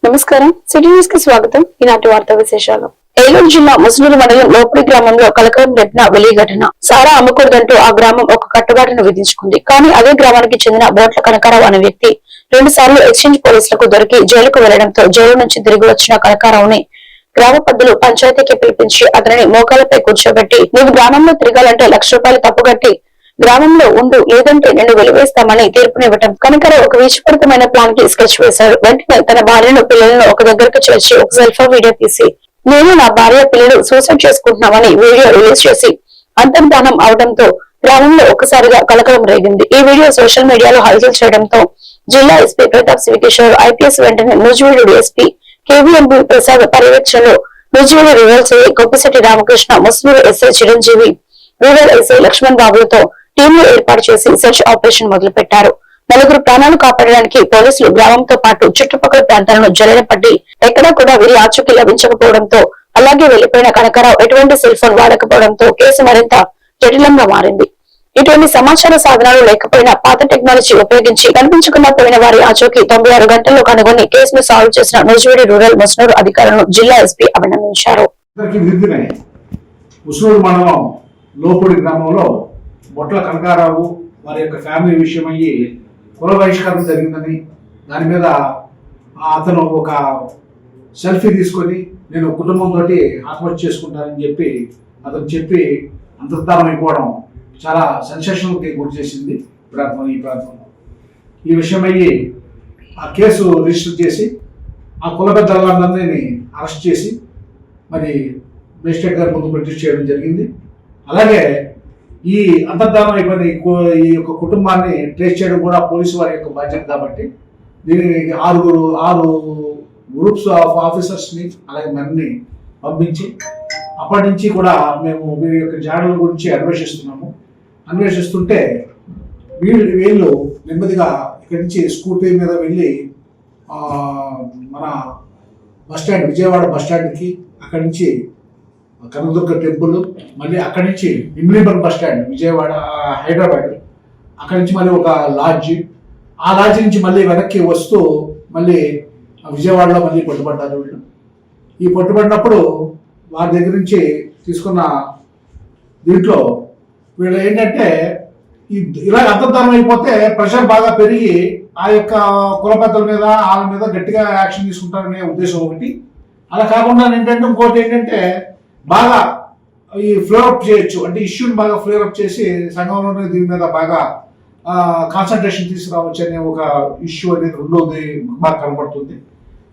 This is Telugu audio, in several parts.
నమస్కారం, సిటీ న్యూస్ కి స్వాగతం. ఈనాటి వార్తా విశేషాలు. ఏలూరు జిల్లా ముసునూరు మండలం లోపడి గ్రామంలో కలకలం రేపిన వెలి ఘటన. సారా అమ్మకూడదంటూ ఆ గ్రామం ఒక కట్టుబాటును విధించుకుంది. కానీ అదే గ్రామానికి చెందిన బోట్ల కనకారావు అనే వ్యక్తి 2 సార్లు ఎక్స్చేంజ్ పోలీసులకు దొరికి జైలుకు వెళ్లడంతో జైలు నుంచి తిరిగి వచ్చిన కనకారావుని గ్రామ పెద్దలు పంచాయతీకి పిలిపించి అతనిని మోకాలపై కూర్చోబెట్టి, నీవు గ్రామంలో తిరగాలంటే ₹1,00,000 తప్పుగట్టి గ్రామంలో ఉండు, లేదంటే నిన్ను వెలివేస్తామని తీర్పునివ్వటం. కనకారావు ఒక విషపూరితమైన ప్లాన్ కి స్కెచ్ వేశాడు. వెంటనే తన భార్యను పిల్లలను ఒక దగ్గరకు చేర్చి ఒక సెల్ఫీ వీడియో తీసి, నేను నా భార్య పిల్లలు సూసైడ్ చేసుకుంటున్నామని వీడియో రిలీజ్ చేసి అంతర్ధానం అవడంతో గ్రామంలో ఒక్కసారిగా కలకలం రేగింది. ఈ వీడియో సోషల్ మీడియాలో హల్చల్ చేయడంతో జిల్లా ఎస్పీ ప్రతాప్ కిషోర్ ఐపీఎస్ వెంటనే నూజివీడు డీఎస్పీ కేవీఎంబీ ప్రసాద్ పర్యవేక్షణలో Nuzvid rural CI Koppisetti Ramakrishna, Musunuru SI Chiranjeevi, rural SI Laxman బాబులతో టీంలు ఏర్పాటు చేసి సెర్చ్ ఆపరేషన్ మొదలు పెట్టారు. 4 ప్రాణాలు కాపాడడానికి పోలీసులు గ్రామంతో పాటు చుట్టుపక్కల ప్రాంతాలను జల్లెడ పట్టి ఎక్కడా కూడా వీరి ఆచూకీ లభించకపోవడంతో, అలాగే వెళ్లిపోయిన కనకారావు ఎటువంటి సెల్ ఫోన్ వాడకపోవడంతో కేసు మరింత జటిలంగా మారింది. ఇటువంటి సమాచార సాధనాలు లేకపోయినా పాత టెక్నాలజీ ఉపయోగించి కనిపించకుండా పోయిన వారి ఆచూకీ 96 గంటల్లో కనుగొని కేసును సాల్వ్ చేసిన నూజివీడు రూరల్ ముస్నూరు అధికారులను జిల్లా ఎస్పీ అభినందించారు. లోపడి గ్రామంలో బొట్ల కనకారావు వారి యొక్క ఫ్యామిలీ విషయం అయ్యి కుల బహిష్కరణ జరిగిందని, దాని మీద అతను ఒక సెల్ఫీ తీసుకొని నేను కుటుంబంతో ఆత్మహత్య చేసుకుంటానని చెప్పి అతను చెప్పి అంతర్ధానం అయిపోవడం చాలా సెన్సేషన్కి గురి చేసింది ఈ ప్రాంతంలో. ఈ విషయం అయ్యి ఆ కేసు రిజిస్టర్ చేసి ఆ కుల పెద్దలందరినీ అరెస్ట్ చేసి మరి మేజిస్ట్రేట్ గారి ముందు ప్రొడ్యూస్ చేయడం జరిగింది. అలాగే ఈ అంతర్ధానం అయిపోయిన ఈ యొక్క కుటుంబాన్ని ట్రేస్ చేయడం కూడా పోలీసు వారి యొక్క బాధ్యత కాబట్టి దీనికి 6 గ్రూప్స్ ఆఫ్ ఆఫీసర్స్ని అలాగే మరిన్ని పంపించి అప్పటి నుంచి కూడా మేము వీరి యొక్క జాడల గురించి అన్వేషిస్తుంటే వీళ్ళు నెమ్మదిగా ఇక్కడి నుంచి స్కూటీ మీద వెళ్ళి మన బస్టాండ్, విజయవాడ బస్టాండ్కి, అక్కడి నుంచి కనకదుర్గ టెంపుల్, మళ్ళీ అక్కడి నుంచి ఇమ్లీబన్ బస్ స్టాండ్ విజయవాడ హైదరాబాద్, అక్కడి నుంచి మళ్ళీ ఒక లాడ్జ్, ఆ లాడ్జ్ నుంచి మళ్ళీ వెనక్కి వస్తూ మళ్ళీ విజయవాడలో మళ్ళీ పట్టుబడ్డారు వీళ్ళు. ఈ పట్టుబడినప్పుడు వారి దగ్గర నుంచి తీసుకున్న దీంట్లో వీళ్ళు ఏంటంటే ఇలా అంతర్ధానం అయిపోతే ప్రెషర్ బాగా పెరిగి ఆ యొక్క కుల పెద్దల మీద వాళ్ళ మీద గట్టిగా యాక్షన్ తీసుకుంటారనే ఉద్దేశం ఒకటి. అలా కాకుండా ఏంటంటే ఇంకోటి ఏంటంటే బాగా ఈ ఫ్లేర్ అప్ చేయొచ్చు, అంటే ఇష్యూని బాగా ఫ్లేర్ అప్ చేసి సంఘంలోనే దీని మీద బాగా కాన్సన్ట్రేషన్ తీసుకురావచ్చు అనే ఒక ఇష్యూ అనేది రెండోది బాగా కనపడుతుంది.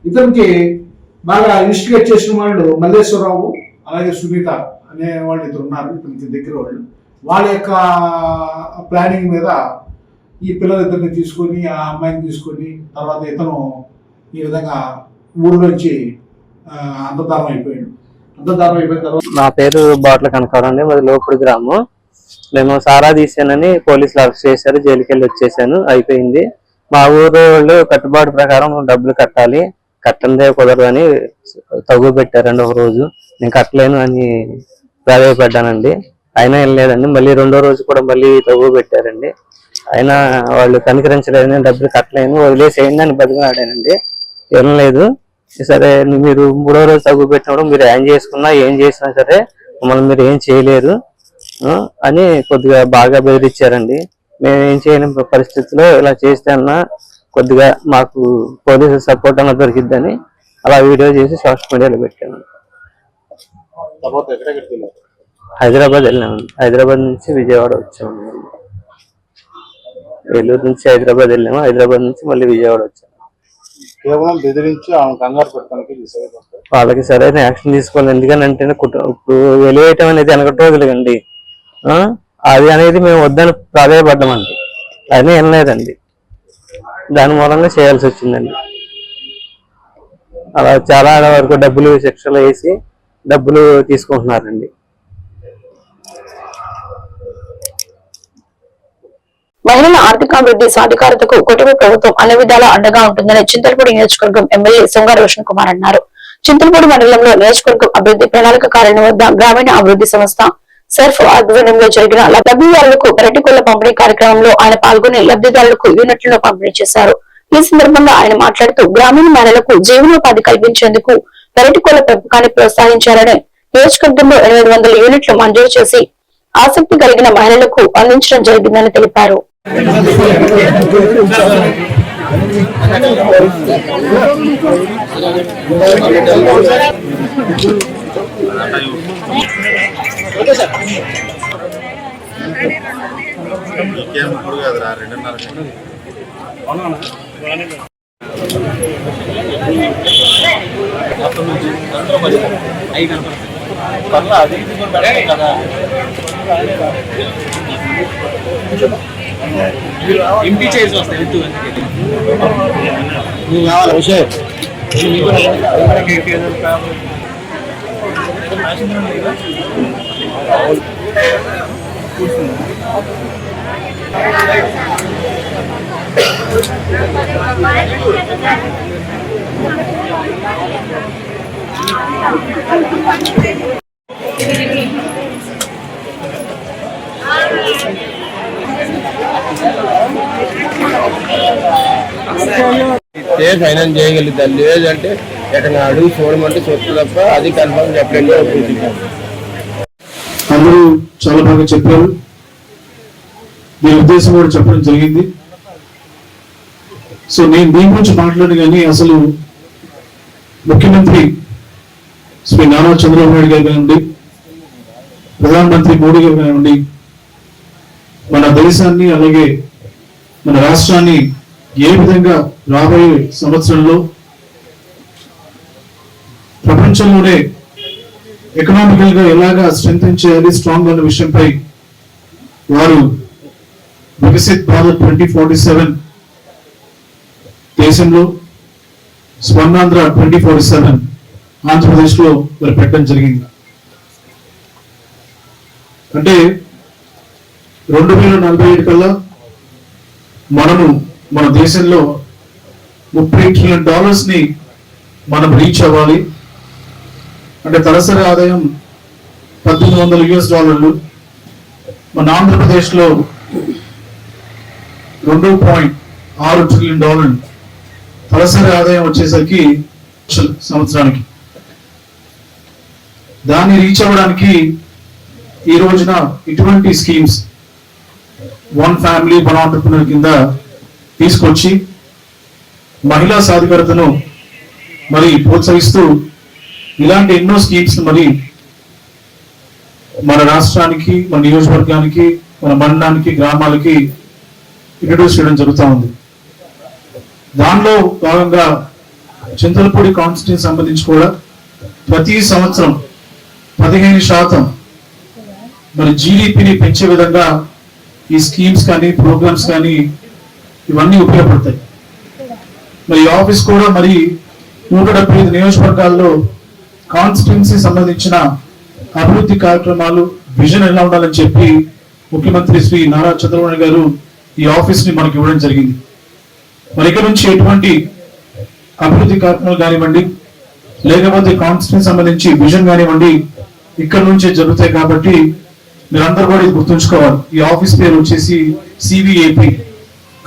ఇతనికి బాగా ఇన్స్టిగేట్ చేసిన వాళ్ళు మల్లేశ్వరరావు అలాగే సునీత అనే వాళ్ళు ఇద్దరు ఉన్నారు ఇతనికి దగ్గర వాళ్ళు. వాళ్ళ యొక్క ప్లానింగ్ మీద ఈ పిల్లలిద్దరిని తీసుకొని, ఆ అమ్మాయిని తీసుకొని, తర్వాత ఇతను ఈ విధంగా ఊరు నుంచి అంతర్ధానం అయిపోయాడు. అంతర్ధానం అయిపోయిన తర్వాత నా పేరు బాట్ల కనకారావు అండి, మాది లోపుడు గ్రామం. మేము సారా తీసానని పోలీసులు అరెస్ట్ చేశారు, జైలుకి వెళ్ళి వచ్చేసాను, అయిపోయింది. మా ఊరు వాళ్ళు కట్టుబాటు ప్రకారం డబ్బులు కట్టాలి, కట్టందే కుదరదని తగు పెట్టారండి. ఒక రోజు నేను కట్టలేను అని ప్రాధాయపడ్డానండి, అయినా వెళ్ళలేదండి. మళ్ళీ రెండో రోజు కూడా మళ్ళీ తగు పెట్టారండి, అయినా వాళ్ళు కనికరించలేదని డబ్బులు కట్టలేను వదిలేసేయండి అని బతిమలాడానండి, వెళ్ళలేదు. సరే మీరు మూడో రోజు తగ్గు పెట్టినప్పుడు మీరు ఏం చేసుకున్నా ఏం చేసినా సరే మమ్మల్ని మీరు ఏం చేయలేరు అని కొద్దిగా బాగా బెదిరించారండి. మేము ఏం చేయని పరిస్థితిలో ఇలా చేస్తే అన్నా కొద్దిగా మాకు పోలీసు సపోర్ట్ అన్న దొరికిద్దని అలా వీడియో చేసి సోషల్ మీడియాలో పెట్టాను. హైదరాబాద్ వెళ్ళాము, హైదరాబాద్ నుంచి విజయవాడ వచ్చాము. ఏలూరు నుంచి హైదరాబాద్ వెళ్ళాము, హైదరాబాద్ నుంచి మళ్ళీ విజయవాడ వచ్చాము. కేవలం బెదిరించి ఆమె కంగారు పెట్టడానికి వాళ్ళకి సరైన యాక్షన్ తీసుకోవాలి. ఎందుకంటే ఇప్పుడు వెలివేయటం అనేది వెనకటి రోజులుగండి, అది అనేది మేము వద్దని ప్రాధాయపడ్డామండి, అది ఏం లేదండి, దాని మూలంగా చేయాల్సి వచ్చిందండి. అలా చాలా వరకు డబ్బులు శిక్షలు వేసి డబ్బులు తీసుకుంటున్నారండి. మహిళల ఆర్థికాభివృద్ధి సాధికారతకు కూటమి ప్రభుత్వం అన్ని విధాలా అండగా ఉంటుందని చింతలపూడి నియోజకవర్గం ఎమ్మెల్యే సొంగ రోషన్ కుమార్ అన్నారు. చింతలపూడి మండలంలో నియోజకవర్గం అభివృద్ధి ప్రణాళిక కార్యాలయం వద్ద గ్రామీణ అభివృద్ధి సంస్థ సర్ఫ్ ఆధ్వర్యంలో జరిగిన లబ్ధిదారులకు పెరటి కోళ్ల పంపిణీ కార్యక్రమంలో ఆయన పాల్గొని లబ్ధిదారులకు యూనిట్లను పంపిణీ చేశారు. ఈ సందర్భంగా ఆయన మాట్లాడుతూ గ్రామీణ మహిళలకు జీవనోపాధి కల్పించేందుకు పెరటి కోళ్ల పెంపకాన్ని ప్రోత్సహించాలని, నియోజకవర్గంలో 800 యూనిట్లు మంజూరు చేసి ఆసక్తి కలిగిన మహిళలకు అందించడం జరిగిందని తెలిపారు. ఎంపీ చేసి వస్తాయి నువ్వు ఫైనాన్స్ చేయగలుగుతారు, లేదంటే ఎక్కడ అడుగు చూడమంటే చూస్తే తప్ప అది కన్ఫర్మ్ చెప్పండి. అందరూ చాలా బాగా చెప్పారు, దీని ఉద్దేశం కూడా చెప్పడం జరిగింది. సో నేను దీని గురించి మాట్లాడి కానీ అసలు ముఖ్యమంత్రి శ్రీ నారా చంద్రబాబు నాయుడు గారు కానివ్వండి, ప్రధానమంత్రి మోడీ గారు కానివ్వండి, మన దేశాన్ని అలాగే మన రాష్ట్రాన్ని ఏ విధంగా రాబోయే సంవత్సరంలో ప్రపంచంలోనే ఎకనామికల్ గా ఎలాగా స్ట్రెంగ్ చేయాలి, స్ట్రాంగ్ అన్న విషయంపై వారు వికసిత్ భారత్ 2047 దేశంలో స్వర్ణాంధ్ర 2047 ఆంధ్రప్రదేశ్ లో మరి పెట్టడం జరిగింది. అంటే 2047 కల్లా మనము మన దేశంలో $30 ట్రిలియన్ ని మనం రీచ్ అవ్వాలి. అంటే తలసరి ఆదాయం $1,800, మన ఆంధ్రప్రదేశ్ లో $2.6 ట్రిలియన్ తలసరి ఆదాయం వచ్చేసరికి సంవత్సరానికి. దాన్ని రీచ్ అవ్వడానికి ఈ రోజున ఇటువంటి schemes one family one entrepreneur కింద తీసుకొచ్చి మహిళా సాధికారతను మరి ప్రోత్సహిస్తూ ఇలాంటి ఎన్నో స్కీమ్స్ మరి మన రాష్ట్రానికి, మన నియోజకవర్గానికి, మన మండలానికి, గ్రామాలకి ఇంట్రడ్యూస్ చేయడం జరుగుతూ ఉంది. దానిలో భాగంగా చింతలపూడి కాన్స్టిట్యూన్సీ సంబంధించి కూడా ప్రతి సంవత్సరం 15% మరి జీడీపీని పెంచే విధంగా ఈ స్కీమ్స్ కానీ ప్రోగ్రామ్స్ కానీ ఇవన్నీ ఉపయోగపడతాయి. మరి ఈ ఆఫీస్ కూడా మరి 175 నియోజకవర్గాల్లో కాన్స్టిట్యున్సీ సంబంధించిన అభివృద్ధి కార్యక్రమాలు విజన్ ఎలా ఉండాలని చెప్పి ముఖ్యమంత్రి శ్రీ నారా చంద్రబాబు నాయుడు గారు ఈ ఆఫీస్ ని మనకి ఇవ్వడం జరిగింది. మరి ఇక్కడ నుంచి ఎటువంటి అభివృద్ధి కార్యక్రమాలు కానివ్వండి, లేకపోతే కాన్స్టిట్యూన్సీ సంబంధించి విజన్ కానివ్వండి, ఇక్కడ నుంచే జరుగుతాయి. కాబట్టి మీరందరూ కూడా ఇది గుర్తుంచుకోవాలి. ఈ ఆఫీస్ పేరు వచ్చేసి CVAP,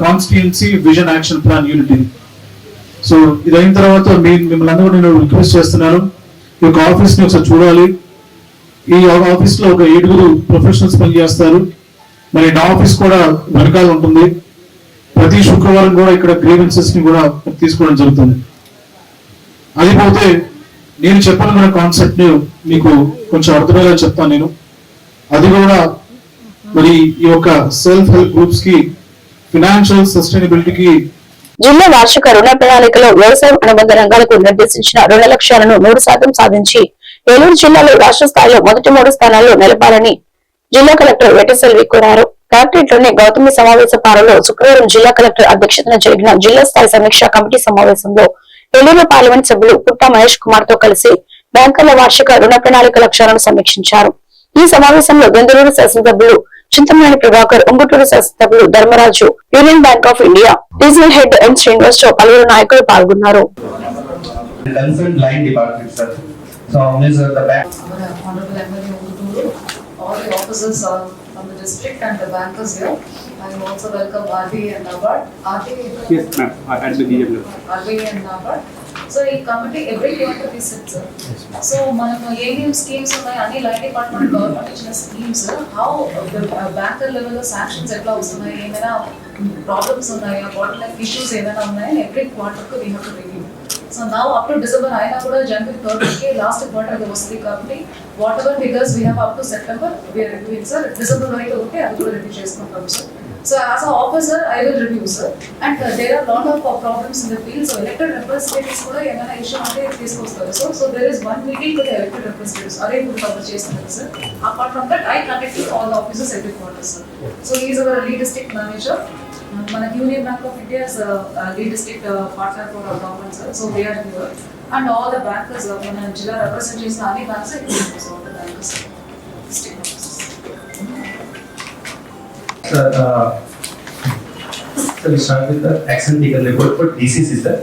constituency vision action plan unit. So ఇది అయిన తర్వాత మిమ్మల్ని అందరూ నేను రిక్వెస్ట్ చేస్తున్నాను, ఈ యొక్క ఆఫీస్ ని ఒకసారి చూడాలి. ఈ ఆఫీస్ లో ఒక 7 ప్రొఫెషనల్స్ పనిచేస్తారు. మరి నా ఆఫీస్ కూడా వెనకాల ఉంటుంది. ప్రతి శుక్రవారం కూడా ఇక్కడ గ్రీవెన్సెస్ ని కూడా తీసుకోవడం జరుగుతుంది. అది పోతే నేను చెప్పాలన్న కాన్సెప్ట్ ని మీకు కొంచెం అర్థమయ్యేలా చెప్తాను నేను. అది కూడా మరి ఈ యొక్క సెల్ఫ్ హెల్ప్ గ్రూప్స్ కి ఫినాన్షియల్ సస్టైనబిలిటీకి జిల్లా వార్షిక రుణ ప్రణాళికలో వ్యవసాయం అనుబంధ రంగాలకు నిర్దేశించిన రుణ లక్ష్యాలను 100% సాధించి ఏలూరు జిల్లాలో రాష్ట్ర స్థాయిలో మొదటి 3 స్థానాల్లో నిలపాలని జిల్లా కలెక్టర్ వెటసెల్వి కోరారు. కలెక్టరేట్లోని గౌతమి సమావేశ పాలనలో శుక్రవారం జిల్లా కలెక్టర్ అధ్యక్షతన జరిగిన జిల్లా స్థాయి సమీక్షా కమిటీ సమావేశంలో ఏలూరు పార్లమెంట్ సభ్యులు పుట్టా మహేష్ కుమార్ తో కలిసి బ్యాంకర్ల వార్షిక రుణ ప్రణాళిక లక్ష్యాలను సమీక్షించారు. ఈ సమావేశంలో గంధలూరు శాసనసభ్యులు చింతమనేని ప్రభాకర్, ఉంగుటూరు శాసనసభ్యులు Dharmaraju, union bank of India regional head N Srinivas తో పలువురు నాయకులు పాల్గొన్నారు. All the officers from the district and the bankers here. I also welcome RBI and NABARD. Yes, ma'am. At the DM level. RBI and NABARD. So, in committee every quarter we sit, sir. So, manam ADM schemes ఉన్నాయి, అన్ని లైన్ డిపార్ట్మెంట్ గవర్నమెంట్ ఇచ్చిన schemes, how the banker level లో sanctions ఎట్లా వస్తున్నాయి, ఏమైనా ప్రాబ్లమ్స్ ఉన్నాయా, బాటిల్ ఇష్యూస్ ఏమైనా ఉన్నాయా, every quarter we have to review. So now up to December అయినా కూడా January 3rd కి లాస్ట్ క్వార్టర్ వస్తుంది కాబట్టి whatever figures we have up to September we are reviewing, sir. December వరకు ఉంటే అది కూడా రివ్యూ చేసుకుంటాం, sir. So as an officer I will review, sir. And there are lot of problems in the field. So elected representatives కూడా ఏమైనా ఇష్యూ అంటే తీసుకొస్తారు. So there is one meeting with the elected representatives. అదే ఇప్పుడు కవర్ చేస్తున్నారు, sir. Apart from that I connect with all the officers every quarter, sir. So he is our lead district manager. మన Union bank of India lead district partner for our government, sir. So they are here and all the bankers మన జిల్లా రిప్రజెంట్ చేసిన అన్ని banks all the bankers district So we start with the action taken report for DCC, sir.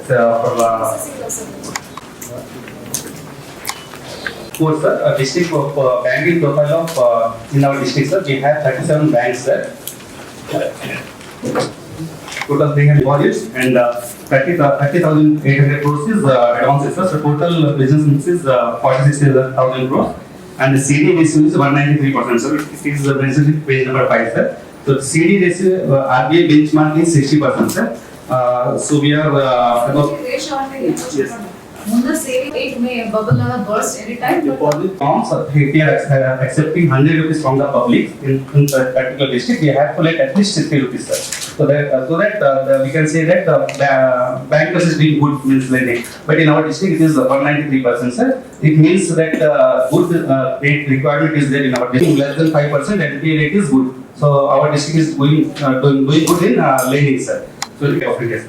For sir, district of banking profile of in our district, sir, we have 37 banks, sir. Total 300 deposits and 30,800 crores is advances, sir. So total business mix is 46,000 crores and the CD ratio is 193%, sir. It is mentioned in page number 5, sir. So CD ratio RBI benchmark is 60%, sir. So we are about yes. Munda saving 8 may bubble laga burst anytime. Deposit forms we are accepting 100 rupees from the public in particular district. We have to let at least 60 rupees, sir. So that we can say that bankers is doing good means lending. But in our district it is 193%, sir. It means that good rate requirement is there in our district. Less than 5% NPA rate is good. So our district is doing good in lending, sir. So we offer it.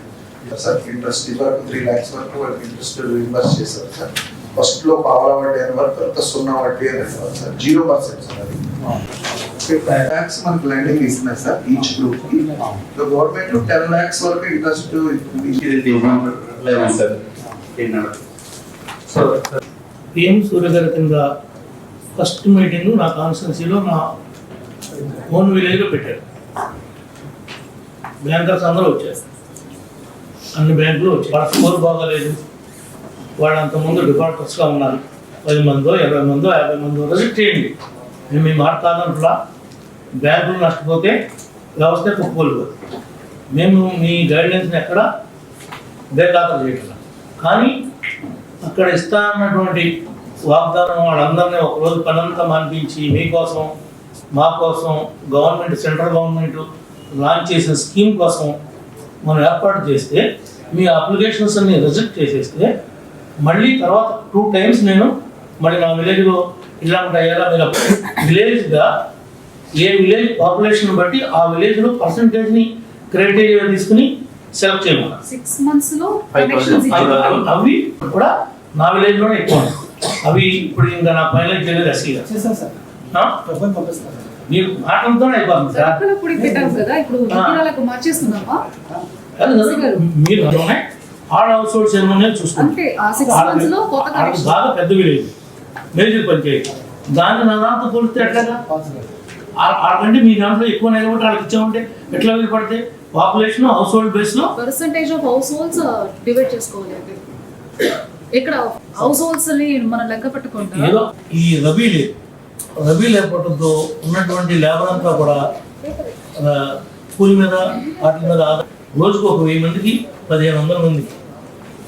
Sir interest వరకు 3 lakhs వరకు వాళ్ళకి ఇంట్రెస్ట్ రీఇంబర్స్ చేశారు సార్. ఫస్ట్ లో పావలా వడ్డీ అని వరకు తర్వాత 0 వడ్డీ అని అంటారు సార్. 0% సార్ అది. 5 lakhs మనకు లెండింగ్ ఇస్తున్నారు సార్ ఈచ్ గ్రూప్ కి. గవర్నమెంట్ 10 lakhs వరకు ఇంట్రెస్ట్ సార్. సో పిఎం సూర్య గారి కింద ఫస్ట్ మీటింగ్ నా కాన్స్టిట్యున్సీలో నా ఓన్ విలేజ్లో పెట్టారు. బ్యాంకర్స్ అందరూ వచ్చారు, అన్ని బ్యాంకులు వచ్చి వాళ్ళ స్కోర్ బాగాలేదు, వాళ్ళు అంతకుముందు డిఫాల్టర్స్గా ఉన్నారు. 10 మందో 20 మందో 50 మందో రిజెక్ట్ చేయండి. మేము మీ మాట కాదంటున్నా, బ్యాంకులు నష్టపోతే వ్యవస్థ కుప్పకూలిపోతుంది. మేము మీ గైడ్లైన్స్ని ఎక్కడ బేఖాతరు చేయట్లా, కానీ అక్కడ ఇస్తా అన్నటువంటి వాగ్దానం వాళ్ళందరినీ ఒకరోజు పనంతా మానిపించి మీకోసం మా కోసం గవర్నమెంట్ సెంట్రల్ గవర్నమెంట్ లాంచ్ చేసిన స్కీమ్ కోసం మనం ఏర్పాటు చేస్తే మీ అప్లికేషన్స్ అన్ని రిజెక్ట్ చేసేస్తే మళ్ళీ తర్వాత 2 times నేను మళ్ళీ నా విలేజ్లో ఇలా ఉంటాయా మీరు విలేజ్గా ఏ విలేజ్ పాపులేషన్ బట్టి ఆ విలేజ్లో పర్సంటేజ్ని క్రైటీరియా తీసుకుని సెలెక్ట్ చేయమన్నారు. 6 months లో connections ఇవ్వాలి. అవి కూడా నా విలేజ్ లోనే ఎక్కువ ఉన్నాయి. అవి ఇప్పుడు ఇంకా నా పైన చేయలేదు ఎస్సీగా మీరు మాటలతోనే అయిపోతుంది సార్. సరుకులు ఇప్పుడు పెట్టాం కదా, ఇప్పుడు విగ్రహాలకు మార్చేస్తున్నామా? మీరు ఆల్ హౌస్ హోల్డ్స్ ఏమో చూసుకుంటాం. అంటే ఆ 6 months లో కొత్త కనెక్షన్ బాగా పెద్ద విలేజ్ మేజర్ పంచాయతీ, దాన్ని నా దాంతో పోలిస్తే ఎట్లాగా ఆడకంటే మీ దాంట్లో ఎక్కువ నిలబడి వాళ్ళకి ఇచ్చామంటే ఎట్లా పడితే పాపులేషన్ హౌస్ హోల్డ్ బేస్ లో percentage of house holds divide చేసుకోవాలి. అంటే ఇక్కడ హౌస్ హోల్డ్స్ ని మనం లెక్క పెట్టుకుంటాం. ఏదో ఈ రబీ లేకపోవడంతో ఉన్నటువంటి లేబర్ అంతా కూడా కూలి మీద వాటి మీద రోజుకు ఒక 1000 మందికి 1500 మందికి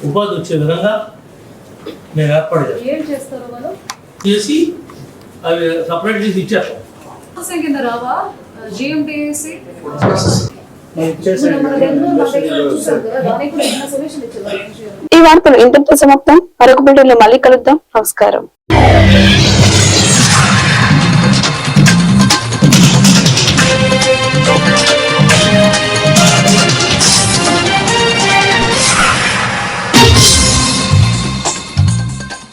ఉపాధి వచ్చే విధంగా నేను ఏర్పాటు ఏం చేస్తారు వాళ్ళు చేసి అవి సపరేట్ చేసి ఇచ్చారు. కింద రావా జిఎండిసి ఈ వార్తలు ఇంతటితో సమాప్తం. మరొక బిల్డింగ్ లో మళ్ళీ కలుద్దాం. నమస్కారం.